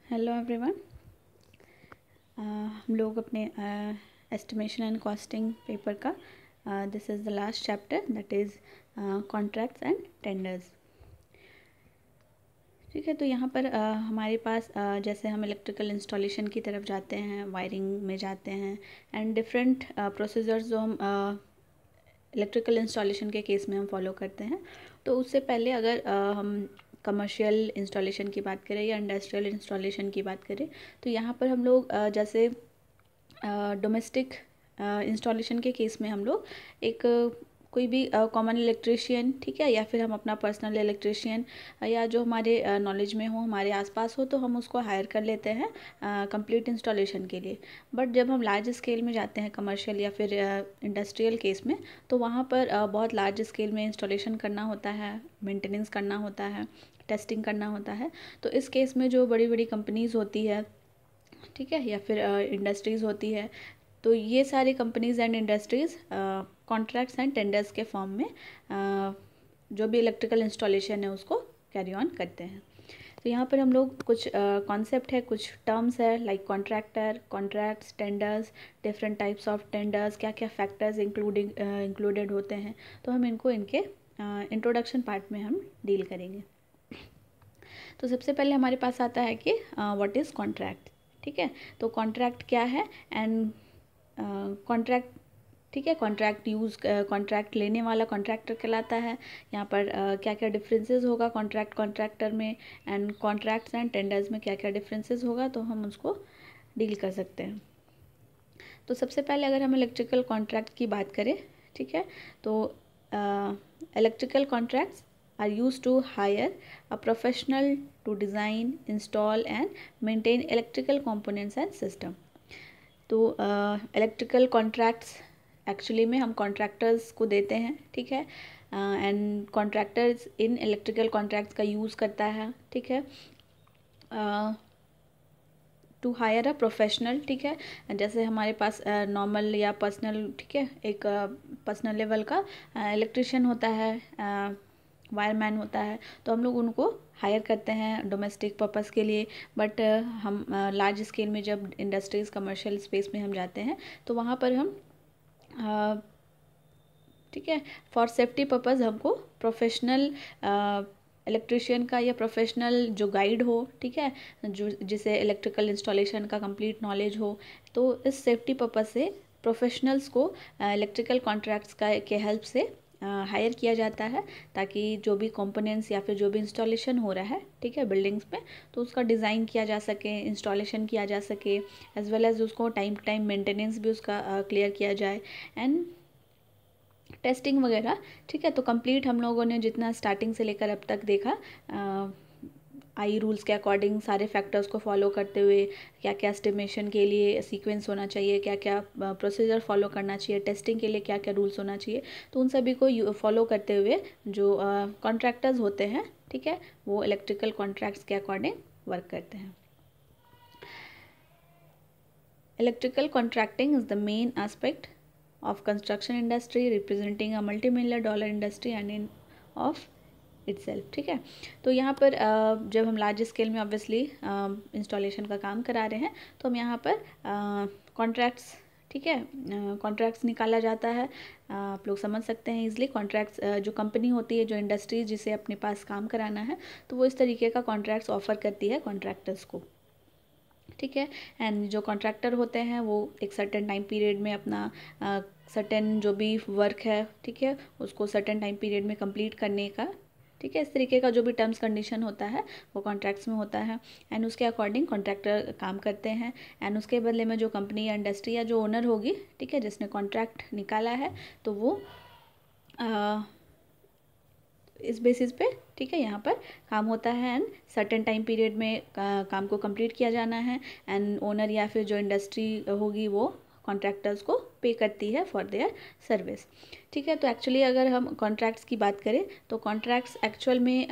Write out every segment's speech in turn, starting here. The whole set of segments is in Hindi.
Hello everyone. हम लोग अपने एस्टिमेशन एंड कॉस्टिंग पेपर का this is the last chapter that is contracts and tenders. ठीक है, तो यहाँ पर हमारे पास जैसे हम इलेक्ट्रिकल इंस्टॉलेशन की तरफ जाते हैं, वायरिंग में जाते हैं एंड डिफरेंट प्रोसीजर्स जो हम इलेक्ट्रिकल इंस्टॉलेशन के केस में हम फॉलो करते हैं। तो उससे पहले अगर हम कमर्शियल इंस्टॉलेशन की बात करें या इंडस्ट्रियल इंस्टॉलेशन की बात करें, तो यहाँ पर हम लोग जैसे डोमेस्टिक इंस्टॉलेशन के केस में हम लोग एक कोई भी कॉमन इलेक्ट्रिशियन, ठीक है, या फिर हम अपना पर्सनल इलेक्ट्रिशियन या जो हमारे नॉलेज में हो, हमारे आसपास हो, तो हम उसको हायर कर लेते हैं कंप्लीट इंस्टॉलेशन के लिए। बट जब हम लार्ज स्केल में जाते हैं कमर्शियल या फिर इंडस्ट्रियल केस में, तो वहाँ पर बहुत लार्ज स्केल में इंस्टॉलेशन करना होता है, मेंटेनेंस करना होता है, टेस्टिंग करना होता है। तो इस केस में जो बड़ी बड़ी कंपनीज़ होती है, ठीक है, या फिर इंडस्ट्रीज़ होती है, तो ये सारी companies and industries contracts and tenders के फॉर्म में जो भी इलेक्ट्रिकल इंस्टॉलेशन है उसको कैरी ऑन करते हैं। तो यहाँ पर हम लोग कुछ कॉन्सेप्ट है, कुछ टर्म्स है, like contractor, contracts, tenders, different types of tenders, क्या क्या फैक्टर्स इंक्लूडेड होते हैं, तो हम इनको इनके इंट्रोडक्शन पार्ट में हम डील करेंगे। तो सबसे पहले हमारे पास आता है कि व्हाट इज़ कॉन्ट्रैक्ट। ठीक है, तो कॉन्ट्रैक्ट क्या है एंड कॉन्ट्रैक्ट, ठीक है, कॉन्ट्रैक्ट लेने वाला कॉन्ट्रैक्टर कहलाता है। यहाँ पर क्या क्या डिफरेंसेस होगा कॉन्ट्रैक्टर में एंड कॉन्ट्रैक्ट्स एंड टेंडर्स में क्या क्या डिफरेंसेस होगा, तो हम उसको डील कर सकते हैं। तो सबसे पहले अगर हम इलेक्ट्रिकल कॉन्ट्रैक्ट की बात करें, ठीक है, तो electrical contracts are used to hire a professional to design, install and maintain electrical components and system। तो इलेक्ट्रिकल कॉन्ट्रैक्ट्स एक्चुअली में हम कॉन्ट्रैक्टर्स को देते हैं, ठीक है, and contractors in electrical contracts का यूज़ करता है, ठीक है, टू हायर अ प्रोफेशनल। ठीक है, जैसे हमारे पास नॉर्मल या पर्सनल, ठीक है, एक पर्सनल लेवल का इलेक्ट्रिशियन होता है, वायरमैन होता है, तो हम लोग उनको हायर करते हैं डोमेस्टिक पर्पस के लिए। बट हम लार्ज स्केल में जब इंडस्ट्रीज़ कमर्शियल स्पेस में हम जाते हैं, तो वहाँ पर हम ठीक है, फॉर सेफ्टी पर्पस हमको प्रोफेशनल इलेक्ट्रिशियन का या प्रोफेशनल जो गाइड हो, ठीक है, जो जिसे इलेक्ट्रिकल इंस्टॉलेशन का कंप्लीट नॉलेज हो, तो इस सेफ्टी पर्पस से प्रोफेशनल्स को इलेक्ट्रिकल कॉन्ट्रैक्ट्स का के हेल्प से हायर किया जाता है, ताकि जो भी कंपोनेंट्स या फिर जो भी इंस्टॉलेशन हो रहा है, ठीक है, बिल्डिंग्स में, तो उसका डिज़ाइन किया जा सके, इंस्टॉलेशन किया जा सके, एज वेल एज उसको टाइम टू टाइम मेंटेनेंस भी उसका क्लियर किया जाए एंड टेस्टिंग वगैरह। ठीक है, तो कंप्लीट हम लोगों ने जितना स्टार्टिंग से लेकर अब तक देखा, आई रूल्स के अकॉर्डिंग सारे फैक्टर्स को फॉलो करते हुए क्या क्या एस्टिमेशन के लिए सीक्वेंस होना चाहिए, क्या क्या प्रोसीजर फॉलो करना चाहिए, टेस्टिंग के लिए क्या क्या रूल्स होना चाहिए, तो उन सभी को फॉलो करते हुए जो कॉन्ट्रैक्टर्स होते हैं, ठीक है, वो इलेक्ट्रिकल कॉन्ट्रैक्ट्स के अकॉर्डिंग वर्क करते हैं। Electrical contracting is the main aspect of construction industry representing a multi-million dollar industry and in of itself। ठीक है, तो यहाँ पर जब हम लार्ज स्केल में ऑब्वियसली इंस्टॉलेशन का काम करा रहे हैं, तो हम यहाँ पर कॉन्ट्रैक्ट्स, ठीक है, कॉन्ट्रैक्ट्स निकाला जाता है। आप लोग समझ सकते हैं इजली, कॉन्ट्रैक्ट्स जो कंपनी होती है, जो इंडस्ट्री जिसे अपने पास काम कराना है, तो वो इस तरीके का कॉन्ट्रैक्ट्स ऑफर करती है कॉन्ट्रैक्टर्स को। ठीक है, एंड जो कॉन्ट्रैक्टर होते हैं वो एक सर्टेन टाइम पीरियड में अपना सर्टेन जो भी वर्क है, ठीक है, उसको सर्टेन टाइम पीरियड में कंप्लीट करने का, ठीक है, इस तरीके का जो भी टर्म्स कंडीशन होता है वो कॉन्ट्रैक्ट्स में होता है एंड उसके अकॉर्डिंग कॉन्ट्रैक्टर काम करते हैं एंड उसके बदले में जो कंपनी या इंडस्ट्री या जो ओनर होगी, ठीक है, जिसने कॉन्ट्रैक्ट निकाला है, तो वो इस बेसिस पे, ठीक है, यहाँ पर काम होता है एंड सर्टेन टाइम पीरियड में काम को कंप्लीट किया जाना है एंड ओनर या फिर जो इंडस्ट्री होगी वो कॉन्ट्रैक्टर्स को पे करती है फॉर देयर सर्विस। ठीक है, तो एक्चुअली अगर हम कॉन्ट्रैक्ट्स की बात करें, तो कॉन्ट्रैक्ट्स एक्चुअल में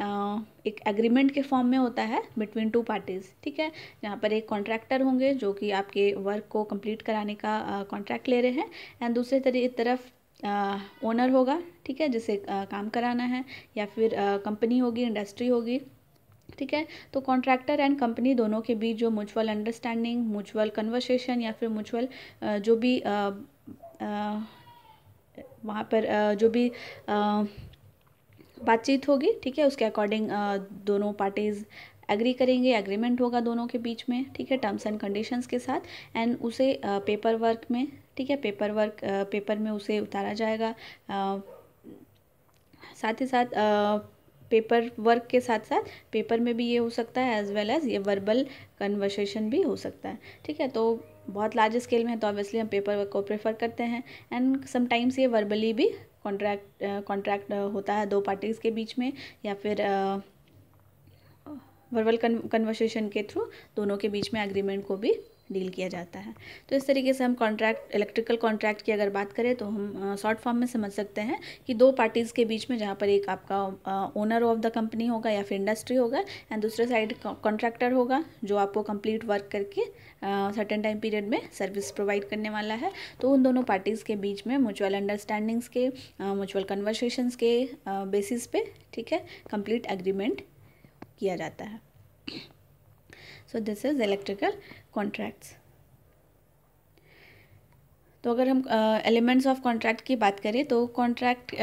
एक एग्रीमेंट के फॉर्म में होता है बिटवीन टू पार्टीज़। ठीक है, जहाँ पर एक कॉन्ट्रैक्टर होंगे जो कि आपके वर्क को कंप्लीट कराने का कॉन्ट्रैक्ट ले रहे हैं एंड दूसरे तरफ ओनर होगा, ठीक है, जिसे काम कराना है, या फिर कंपनी होगी, इंडस्ट्री होगी, ठीक है। तो कॉन्ट्रैक्टर एंड कंपनी दोनों के बीच जो म्यूचुअल अंडरस्टैंडिंग, म्यूचुअल कन्वर्सेशन या फिर म्यूचुअल जो भी वहाँ पर जो भी बातचीत होगी, ठीक है, उसके अकॉर्डिंग दोनों पार्टीज़ एग्री करेंगे, एग्रीमेंट होगा दोनों के बीच में, ठीक है, टर्म्स एंड कंडीशंस के साथ, एंड उसे पेपर वर्क में, ठीक है, पेपर में उसे उतारा जाएगा। साथ ही साथ पेपर वर्क के साथ साथ पेपर में भी ये हो सकता है, एज वेल एज ये वर्बल कन्वर्सेशन भी हो सकता है, ठीक है। तो बहुत लार्ज स्केल में है तो ऑब्वियसली हम पेपर वर्क को प्रेफर करते हैं, एंड समटाइम्स ये वर्बली भी कॉन्ट्रैक्ट होता है दो पार्टीज़ के बीच में, या फिर वर्बल कन्वर्सेशन के थ्रू दोनों के बीच में एग्रीमेंट को भी डील किया जाता है। तो इस तरीके से हम कॉन्ट्रैक्ट, इलेक्ट्रिकल कॉन्ट्रैक्ट की अगर बात करें तो हम शॉर्ट फॉर्म में समझ सकते हैं कि दो पार्टीज़ के बीच में, जहाँ पर एक आपका ओनर ऑफ द कंपनी होगा या फिर इंडस्ट्री होगा, एंड दूसरे साइड कॉन्ट्रैक्टर होगा जो आपको कंप्लीट वर्क करके सर्टेन टाइम पीरियड में सर्विस प्रोवाइड करने वाला है। तो उन दोनों पार्टीज़ के बीच में म्यूचुअल अंडरस्टैंडिंग्स के, म्यूचुअल कन्वर्सेशंस के बेसिस पे, ठीक है, कंप्लीट एग्रीमेंट किया जाता है। So this is electrical contracts. तो अगर हम एलिमेंट्स ऑफ कॉन्ट्रैक्ट की बात करें तो कॉन्ट्रैक्ट,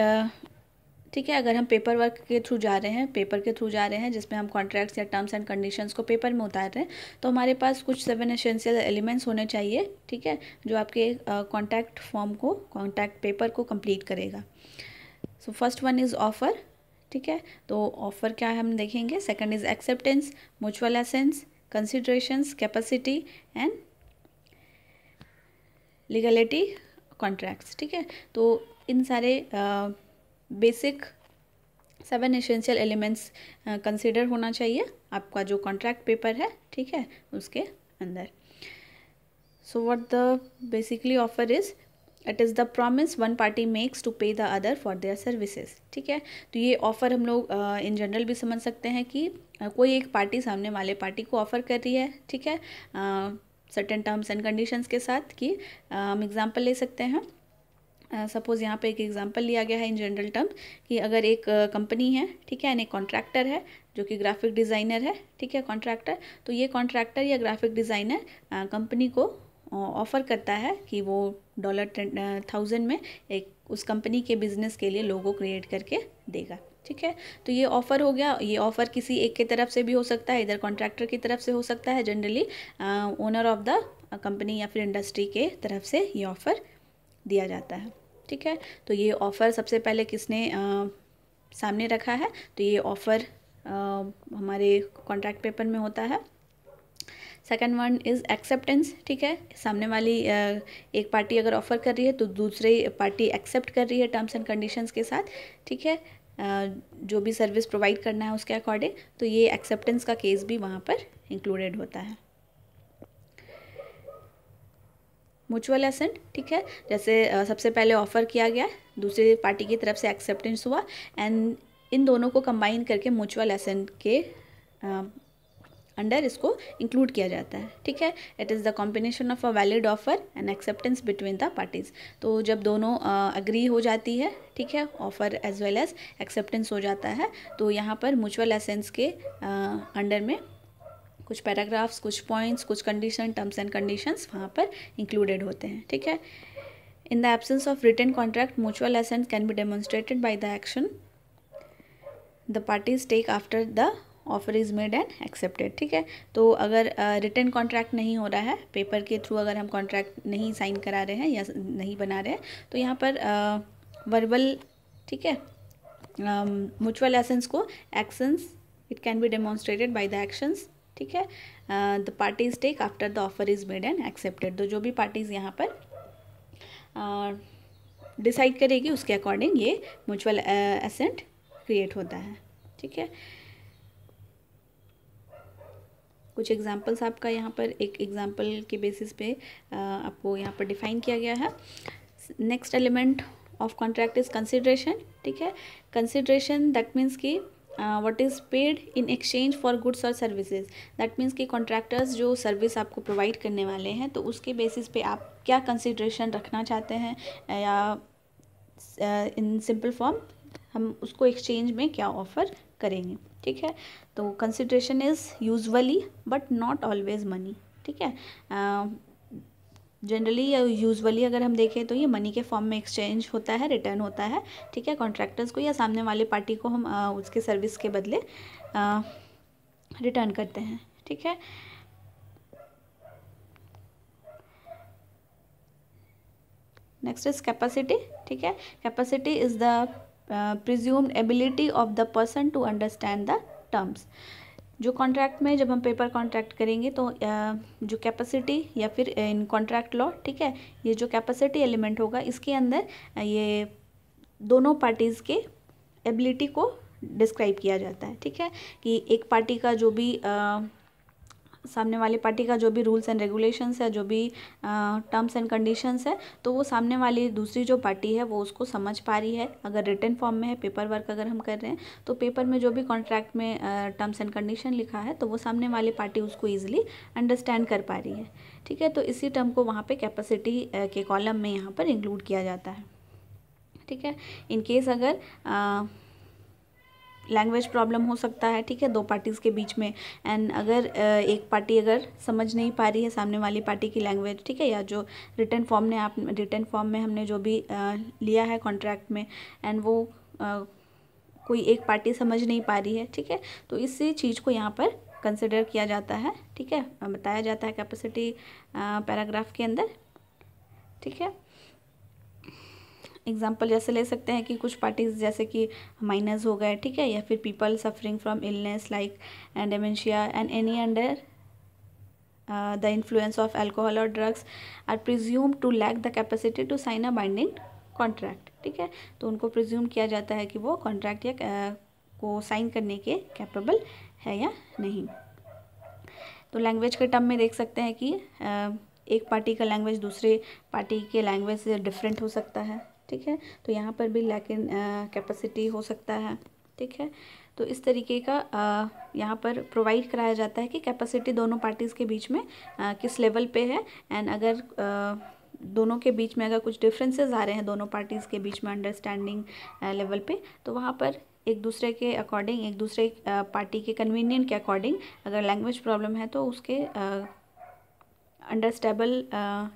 ठीक है, अगर हम पेपर वर्क के थ्रू जा रहे हैं, पेपर के थ्रू जा रहे हैं जिसमें हम कॉन्ट्रैक्ट्स या टर्म्स एंड कंडीशंस को पेपर में उतार रहे हैं, तो हमारे पास कुछ 7 एसेंशियल एलिमेंट्स होने चाहिए, ठीक है, जो आपके कॉन्ट्रैक्ट फॉर्म को, कॉन्ट्रैक्ट पेपर को कंप्लीट करेगा। So first one is offer, ठीक है, तो ऑफर क्या है हम देखेंगे। Second is acceptance, mutual essence, considerations, capacity and legality contracts, ठीक है। तो इन सारे बेसिक 7 एसेंशियल एलिमेंट्स कंसिडर होना चाहिए आपका जो कॉन्ट्रैक्ट पेपर है, ठीक है, उसके अंदर। So what the basically offer is, it is the promise one party makes to pay the other for their services, ठीक है। तो ये ऑफ़र हम लोग इन जनरल भी समझ सकते हैं कि कोई एक पार्टी सामने वाले पार्टी को ऑफ़र कर रही है, ठीक है, सर्टेन टर्म्स एंड कंडीशंस के साथ, कि हम एग्जांपल ले सकते हैं। सपोज़ यहाँ पे एक एग्जांपल लिया गया है इन जनरल टर्म कि अगर एक कंपनी है, ठीक है, एंड एक कॉन्ट्रैक्टर है जो कि ग्राफिक डिज़ाइनर है, ठीक है, कॉन्ट्रैक्टर, तो ये कॉन्ट्रैक्टर या ग्राफिक डिज़ाइनर कंपनी को ऑफ़र करता है कि वो $10,000 में एक उस कंपनी के बिज़नेस के लिए लोगो क्रिएट करके देगा, ठीक है। तो ये ऑफ़र हो गया। ये ऑफ़र किसी एक की तरफ से भी हो सकता है, इधर कॉन्ट्रैक्टर की तरफ से हो सकता है, generally owner of the company या फिर इंडस्ट्री के तरफ से ये ऑफ़र दिया जाता है, ठीक है। तो ये ऑफ़र सबसे पहले किसने सामने रखा है, तो ये ऑफ़र हमारे कॉन्ट्रैक्ट पेपर में होता है। सेकेंड वन इज़ एक्सेप्टेंस, ठीक है, सामने वाली एक पार्टी अगर ऑफ़र कर रही है तो दूसरी पार्टी एक्सेप्ट कर रही है टर्म्स एंड कंडीशंस के साथ, ठीक है, जो भी सर्विस प्रोवाइड करना है उसके अकॉर्डिंग, तो ये एक्सेप्टेंस का केस भी वहाँ पर इंक्लूडेड होता है। म्यूचुअल एसेंट, ठीक है, जैसे सबसे पहले ऑफ़र किया गया, दूसरी पार्टी की तरफ से एक्सेप्टेंस हुआ, एंड इन दोनों को कंबाइन करके म्यूचुअल एसेंट के अंडर इसको इंक्लूड किया जाता है, ठीक है। It is the combination of a valid offer and acceptance between the parties. तो जब दोनों अग्री हो जाती है, ठीक है, offer as well as acceptance हो जाता है, तो यहाँ पर म्यूचुअल एसेंस के अंडर में कुछ पैराग्राफ्स, कुछ पॉइंट्स, कुछ कंडीशन, टर्म्स एंड कंडीशंस वहाँ पर इंक्लूडेड होते हैं, ठीक है। In the absence of written contract, mutual assent can be demonstrated by the action the parties take after the offer is made and accepted, ठीक है। तो अगर रिटन कॉन्ट्रैक्ट नहीं हो रहा है, पेपर के थ्रू अगर हम कॉन्ट्रैक्ट नहीं साइन करा रहे हैं या नहीं बना रहे हैं, तो यहाँ पर वर्बल, ठीक है, म्यूचुअल एसेंस को actions, it can be demonstrated by the actions, ठीक है, the parties take after the offer is made and accepted. तो जो भी पार्टीज़ यहाँ पर डिसाइड करेगी उसके अकॉर्डिंग ये म्यूचुअल एसेंट क्रिएट होता है, ठीक है। कुछ एग्जांपल्स आपका यहाँ पर एक एग्जांपल के बेसिस पे आपको यहाँ पर डिफाइन किया गया है। Next element of contract is consideration, ठीक है। कंसिडरेशन दैट मीन्स कि what is paid in exchange for goods और सर्विसेज। दैट मीन्स कि कॉन्ट्रैक्टर्स जो सर्विस आपको प्रोवाइड करने वाले हैं, तो उसके बेसिस पे आप क्या कंसिडरेशन रखना चाहते हैं, या इन सिंपल फॉर्म हम उसको एक्सचेंज में क्या ऑफ़र करेंगे। ठीक है, तो consideration is usually but not always money. ठीक है, जनरली या यूजुअली अगर हम देखें तो ये मनी के फॉर्म में एक्सचेंज होता है, रिटर्न होता है। ठीक है, कॉन्ट्रैक्टर्स को या सामने वाले पार्टी को हम उसके सर्विस के बदले रिटर्न करते हैं। ठीक है, नेक्स्ट इज कैपेसिटी। ठीक है, capacity is the presumed ability of the person to understand the terms. जो कॉन्ट्रैक्ट में जब हम पेपर कॉन्ट्रैक्ट करेंगे तो जो कैपेसिटी या फिर इन कॉन्ट्रैक्ट लॉ, ठीक है, ये जो कैपेसिटी एलिमेंट होगा इसके अंदर ये दोनों पार्टीज़ के एबिलिटी को डिस्क्राइब किया जाता है। ठीक है, कि एक पार्टी का जो भी सामने वाली पार्टी का जो भी रूल्स एंड रेगुलेशंस है, जो भी टर्म्स एंड कंडीशंस है, तो वो सामने वाली दूसरी जो पार्टी है वो उसको समझ पा रही है। अगर रिटन फॉर्म में है, पेपर वर्क अगर हम कर रहे हैं, तो पेपर में जो भी कॉन्ट्रैक्ट में टर्म्स एंड कंडीशन लिखा है तो वो सामने वाली पार्टी उसको ईजिली अंडरस्टैंड कर पा रही है। ठीक है, तो इसी टर्म को वहाँ पर कैपेसिटी के कॉलम में यहाँ पर इंक्लूड किया जाता है। ठीक है, इन केस अगर लैंग्वेज प्रॉब्लम हो सकता है, ठीक है, दो पार्टीज़ के बीच में, एंड अगर एक पार्टी अगर समझ नहीं पा रही है सामने वाली पार्टी की लैंग्वेज, ठीक है, या जो रिटन फॉर्म में हमने जो भी लिया है कॉन्ट्रैक्ट में, एंड वो कोई एक पार्टी समझ नहीं पा रही है, ठीक है, तो इसी चीज़ को यहाँ पर कंसिडर किया जाता है। ठीक है, बताया जाता है कैपेसिटी पैराग्राफ के अंदर। ठीक है, एग्जाम्पल जैसे ले सकते हैं कि कुछ पार्टीज जैसे कि माइनर्स हो गए, ठीक है, या फिर people suffering from illness like dementia and any under the influence of alcohol और drugs are presume to lack the capacity to sign a binding contract. ठीक है, तो उनको प्रिज्यूम किया जाता है कि वो कॉन्ट्रैक्ट या को साइन करने के कैपेबल है या नहीं। तो लैंग्वेज के टर्म में देख सकते हैं कि एक पार्टी का लैंग्वेज दूसरे पार्टी के लैंग्वेज से डिफरेंट हो सकता है। ठीक है, तो यहाँ पर भी लैक इन कैपेसिटी हो सकता है। ठीक है, तो इस तरीके का यहाँ पर प्रोवाइड कराया जाता है कि कैपेसिटी दोनों पार्टीज़ के बीच में किस लेवल पे है, एंड अगर दोनों के बीच में अगर कुछ डिफरेंसेस आ रहे हैं दोनों पार्टीज़ के बीच में अंडरस्टैंडिंग लेवल पे, तो वहाँ पर एक दूसरे के अकॉर्डिंग, एक दूसरे पार्टी के कन्वीनियंट के अकॉर्डिंग अगर लैंग्वेज प्रॉब्लम है तो उसके अंडरस्टेबल,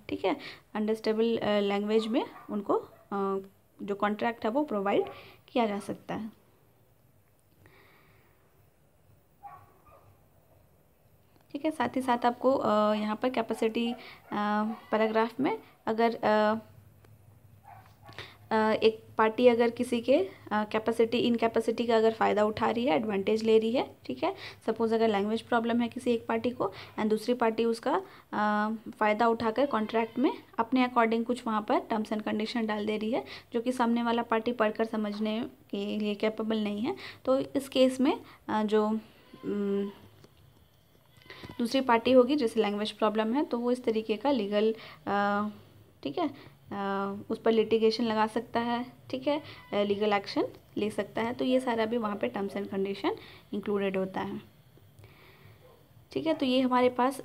ठीक है, अंडरस्टेबल लैंग्वेज में उनको जो कॉन्ट्रैक्ट है वो प्रोवाइड किया जा सकता है। ठीक है, साथ ही साथ आपको यहाँ पर कैपेसिटी पैराग्राफ में अगर एक पार्टी अगर किसी के कैपेसिटी इनकैपेसिटी का अगर फ़ायदा उठा रही है, एडवांटेज ले रही है, ठीक है, सपोज़ अगर लैंग्वेज प्रॉब्लम है किसी एक पार्टी को एंड दूसरी पार्टी उसका फ़ायदा उठाकर कॉन्ट्रैक्ट में अपने अकॉर्डिंग कुछ वहाँ पर टर्म्स एंड कंडीशन डाल दे रही है जो कि सामने वाला पार्टी पढ़कर समझने के लिए कैपेबल नहीं है, तो इस केस में जो दूसरी पार्टी होगी जैसे लैंग्वेज प्रॉब्लम है तो वो इस तरीके का लीगल, ठीक है, उस पर लिटिगेशन लगा सकता है। ठीक है, लीगल एक्शन ले सकता है। तो ये सारा भी वहाँ पे टर्म्स एंड कंडीशन इंक्लूडेड होता है। ठीक है, तो ये हमारे पास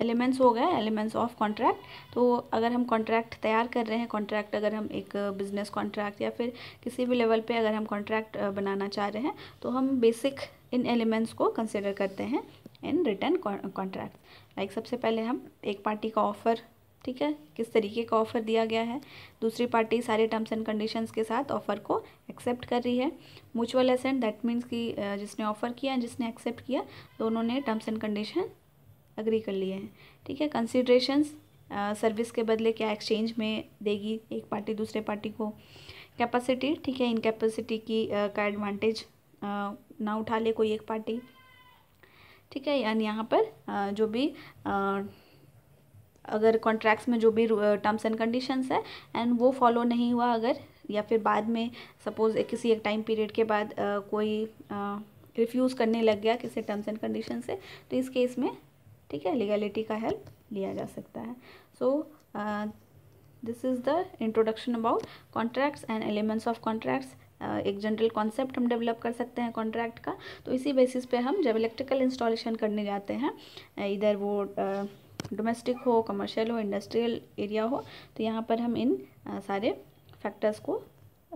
एलिमेंट्स हो गए, एलिमेंट्स ऑफ कॉन्ट्रैक्ट। तो अगर हम कॉन्ट्रैक्ट तैयार कर रहे हैं, कॉन्ट्रैक्ट अगर हम एक बिजनेस कॉन्ट्रैक्ट या फिर किसी भी लेवल पे अगर हम कॉन्ट्रैक्ट बनाना चाह रहे हैं तो हम बेसिक इन एलिमेंट्स को कंसिडर करते हैं इन रिटन कॉन्ट्रैक्ट। लाइक सबसे पहले हम एक पार्टी का ऑफ़र, ठीक है, किस तरीके का ऑफ़र दिया गया है, दूसरी पार्टी सारे टर्म्स एंड कंडीशंस के साथ ऑफ़र को एक्सेप्ट कर रही है। म्यूचुअल एसेंट, दैट मीन्स कि जिसने ऑफ़र किया जिसने एक्सेप्ट किया दोनों ने टर्म्स एंड कंडीशन अग्री कर लिए हैं। ठीक है, कंसिडरेशंस, सर्विस के बदले क्या एक्सचेंज में देगी एक पार्टी दूसरे पार्टी को। कैपेसिटी, ठीक है, इन कैपेसिटी की का एडवांटेज ना उठा ले कोई एक पार्टी। ठीक है, यानी यहाँ पर जो भी अगर कॉन्ट्रैक्ट्स में जो भी टर्म्स एंड कंडीशंस है एंड वो फॉलो नहीं हुआ अगर, या फिर बाद में सपोज़ किसी एक टाइम पीरियड के बाद कोई रिफ्यूज़ करने लग गया किसी टर्म्स एंड कंडीशन से, तो इस केस में, ठीक है, लीगलिटी का हेल्प लिया जा सकता है। So this is the introduction about contracts and elements of contracts. एक जनरल कॉन्सेप्ट हम डेवलप कर सकते हैं कॉन्ट्रैक्ट का। तो इसी बेसिस पे हम जब इलेक्ट्रिकल इंस्टॉलेशन करने जाते हैं, इधर वो डोमेस्टिक हो, कमर्शियल हो, इंडस्ट्रियल एरिया हो, तो यहाँ पर हम इन सारे फैक्टर्स को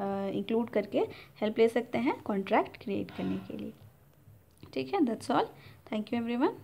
इंक्लूड करके हेल्प ले सकते हैं कॉन्ट्रैक्ट क्रिएट करने के लिए। ठीक है, that's all. Thank you everyone.